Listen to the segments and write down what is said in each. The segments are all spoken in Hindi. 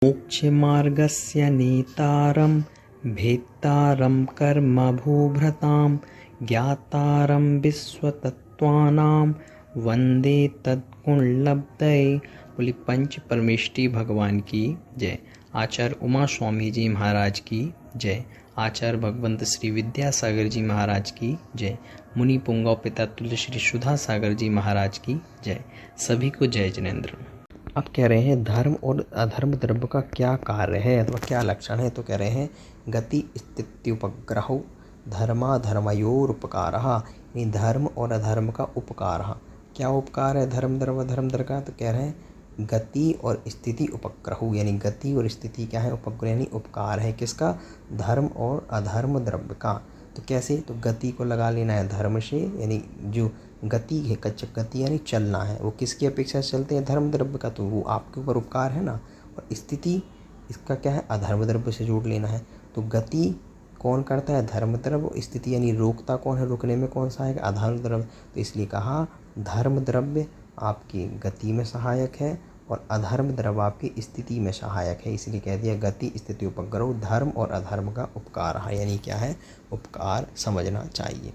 मोक्षमार्गस्य नेतारं भेत्तारं कर्मभूभृतां ज्ञातारं विश्वतत्त्वानां वन्दे तत्कुणलब्धये। बोली पंच परमेष्टि भगवान की जय। आचार्य उमा स्वामी जी महाराज की जय। आचार्य भगवंत श्री विद्यासागर जी महाराज की जय। मुनि पुंगव पिता तुल्य श्री सुधा सागर जी महाराज की जय। सभी को जय जिनेन्द्र। अब कह रहे हैं धर्म और अधर्म द्रव्य का क्या कार्य है अथवा क्या लक्षण है। तो कह रहे हैं गति स्थित्युपग्रहो धर्माधर्मयोर उपकारः, यानी धर्म और अधर्म का उपकार। क्या उपकार है धर्म द्रव्य अधर्म द्रव्य का। तो कह रहे हैं गति और स्थिति उपग्रहो, यानी गति और स्थिति क्या है, उपग्रह यानी उपकार है किसका, धर्म और अधर्म द्रव्य का। तो कैसे, तो गति को लगा लेना है धर्म से, यानी जो गति है गति यानी चलना है, वो किसकी अपेक्षा से चलते हैं, धर्म द्रव्य का, तो वो आपके ऊपर उपकार है ना। और स्थिति इसका क्या है, अधर्म द्रव्य से जोड़ लेना है। तो गति कौन करता है, धर्म द्रव्य, स्थिति यानी रोकता कौन है, रुकने में कौन सहायक, अधर्म द्रव्य। तो इसलिए कहा धर्म द्रव्य आपकी गति में सहायक है और अधर्म द्रव्य आपकी स्थिति में सहायक है। इसलिए कह दिया गति स्थिति उपग्रह धर्म और अधर्म का उपकार है, यानी क्या है, उपकार समझना चाहिए।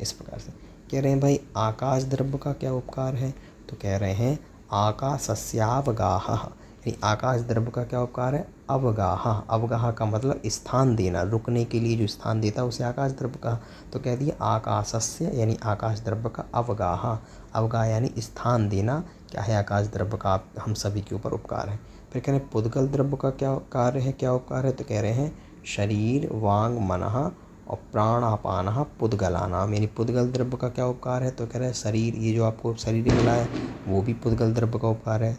इस प्रकार से कह रहे हैं भाई आकाश द्रव्य का क्या उपकार है। तो कह रहे हैं आकाशस्यावगाह, यानी आकाश द्रव्य का क्या उपकार है, अवगाह। अवगाह का मतलब स्थान देना, रुकने के लिए जो स्थान देता है उसे आकाश द्रव्य का। तो कह दिया आकाशस्य यानी आकाश द्रव्य का अवगाह। अवगाह यानी स्थान देना क्या है, आकाश द्रव्य का हम सभी के ऊपर उपकार है। फिर कह रहे हैं पुद्गल द्रव्य का क्या कार्य है, क्या उपकार है। तो कह रहे हैं शरीर वांग मनः और प्राणापान पुद्गलानाम, यानी पुद्गल द्रव्य का क्या उपकार है। तो कह रहे हैं शरीर, ये जो आपको शरीर मिला है वो भी पुद्गल द्रव्य का उपकार है,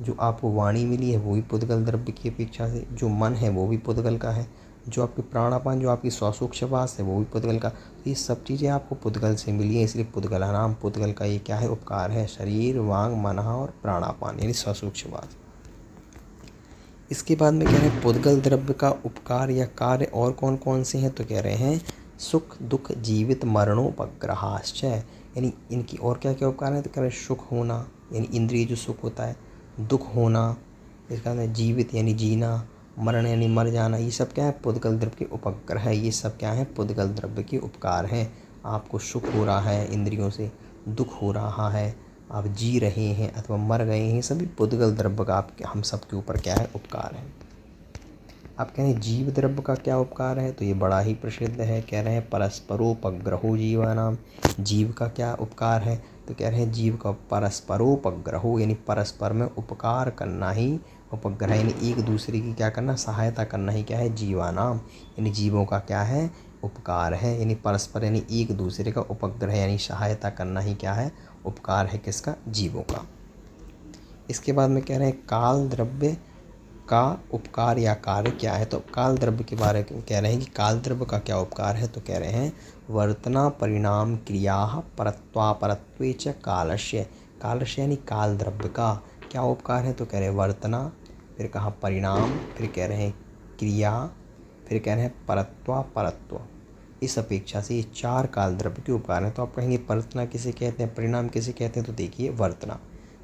जो आपको वाणी मिली है वो भी पुद्गल द्रव्य की अपेक्षा से, जो मन है वो भी पुद्गल का है, जो आपके प्राणापान जो आपकी श्वासोच्छ्वास है वो भी पुद्गल का। तो ये सब चीज़ें आपको पुद्गल से मिली है, इसलिए पुद्गलानाम, पुद्गल का ये क्या है, उपकार है, शरीर वांग मनः और प्राणापान यानी श्वासोच्छ्वास। इसके बाद में कह रहे हैं पुद्गल द्रव्य का उपकार या कार्य और कौन कौन से हैं। तो कह रहे हैं सुख दुख जीवित मरणोपग्रहाश्च, यानी इनकी और क्या क्या उपकार है। तो कह रहे हैं सुख होना यानी इंद्रिय जो सुख होता है, दुख होना, इसका मतलब जीवित यानी जीना, मरण यानी मर जाना, ये सब क्या है, पुद्गल द्रव्य के उपग्रह है। ये सब क्या है, पुद्गल द्रव्य के उपकार हैं। आपको सुख हो रहा है इंद्रियों से, दुख हो रहा है, आप जी रहे हैं अथवा मर गए हैं, सभी पुद्गल द्रव्य का आपके हम सब के ऊपर क्या है, उपकार है। आप कह रहे हैं जीव द्रव्य का क्या उपकार है। तो ये बड़ा ही प्रसिद्ध है, कह रहे हैं परस्परोपग्रहो जीवानाम, जीव का क्या उपकार है। तो कह रहे हैं जीव का परस्परोपग्रहो यानी परस्पर में उपकार करना ही, उपग्रह यानी एक दूसरे की क्या करना, सहायता करना ही क्या है, जीवानाम, यानी जीवों का क्या है, उपकार है। यानी परस्पर यानी एक दूसरे का, उपग्रह यानी सहायता करना ही क्या है, उपकार है किसका, जीवों का। इसके बाद में कह रहे हैं काल द्रव्य का उपकार या कार्य क्या है। तो काल द्रव्य के बारे में कह रहे हैं कि काल द्रव्य का क्या उपकार है। तो कह रहे हैं वर्तना परिणाम क्रिया परत्वापरत्वे च कालस्य, कालस्य यानी काल द्रव्य का क्या उपकार है। तो कह रहे हैं वर्तना, फिर कहा परिणाम, फिर कह रहे हैं क्रिया, फिर कह रहे हैं परत्वापरत्व। इस अपेक्षा से ये चार काल द्रव्य के उपकार हैं। तो आप कहेंगे वर्तना किसे कहते हैं, परिणाम किसे कहते हैं। तो देखिए वर्तना,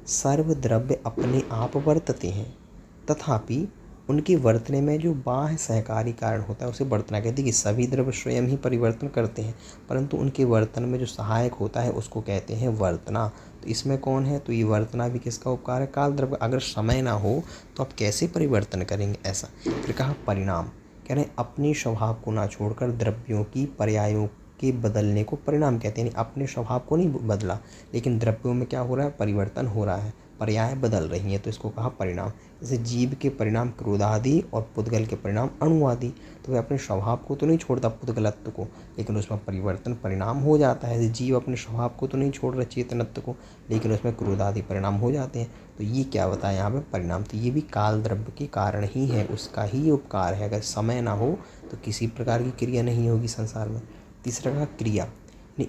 सर्व द्रव्य अपने आप वर्तते हैं तथापि उनके वर्तने में जो बाह्य सहकारी कारण होता है उसे वर्तना कहते हैं। कि सभी द्रव्य स्वयं ही परिवर्तन करते हैं परंतु उनके वर्तन में जो सहायक होता है उसको कहते हैं वर्तना। तो इसमें कौन है, तो ये वर्तना भी किसका उपकार है, काल द्रव्य। अगर समय ना हो तो आप कैसे परिवर्तन करेंगे, ऐसा। फिर कहा परिणाम, कह रहे हैं अपने स्वभाव को ना छोड़कर द्रव्यों की पर्यायों के बदलने को परिणाम कहते हैं। यानी अपने स्वभाव को नहीं बदला लेकिन द्रव्यों में क्या हो रहा है, परिवर्तन हो रहा है, पर्याय बदल रही हैं, तो इसको कहा परिणाम। जैसे जीव के परिणाम क्रोधादि और पुद्गल के परिणाम अणुआदि। तो वह अपने स्वभाव को तो नहीं छोड़ता पुद्गलत्व को, लेकिन उसमें परिवर्तन परिणाम हो जाता है। जैसे जीव अपने स्वभाव को तो नहीं छोड़ रहे चेतनत्व को, लेकिन उसमें क्रोधादि परिणाम हो जाते हैं। तो ये क्या बताया यहाँ पे, परिणाम। तो ये भी काल द्रव्य के कारण ही है, उसका ही उपकार है। अगर समय ना हो तो किसी प्रकार की क्रिया नहीं होगी संसार में। तीसरा कहा क्रिया,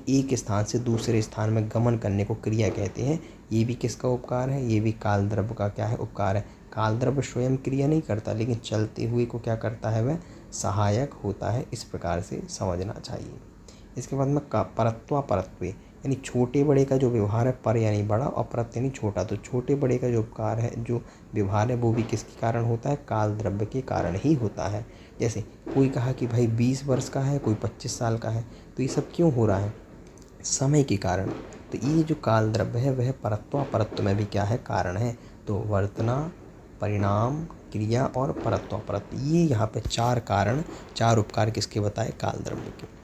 एक स्थान से दूसरे स्थान में गमन करने को क्रिया कहते हैं। ये भी किसका उपकार है, ये भी काल द्रव्य का क्या है, उपकार है। काल द्रव्य स्वयं क्रिया नहीं करता लेकिन चलते हुए को क्या करता है, वह सहायक होता है। इस प्रकार से समझना चाहिए। इसके बाद में परत्वापरत्वे, यानी छोटे बड़े का जो व्यवहार है, पर यानी बड़ा और परत यानी छोटा, तो छोटे बड़े का जो उपकार है, जो व्यवहार है, वो भी किसके कारण होता है, काल द्रव्य के कारण ही होता है। जैसे कोई कहा कि भाई 20 वर्ष का है, कोई 25 साल का है, तो ये सब क्यों हो रहा है, समय के कारण। तो ये जो काल द्रव्य है वह परत्व अपरत्व में भी क्या है, कारण है। तो वर्तना, परिणाम, क्रिया और परत्व अपरत्व, ये यहाँ पे 4 कारण, 4 उपकार किसके बताए, काल द्रव्य के।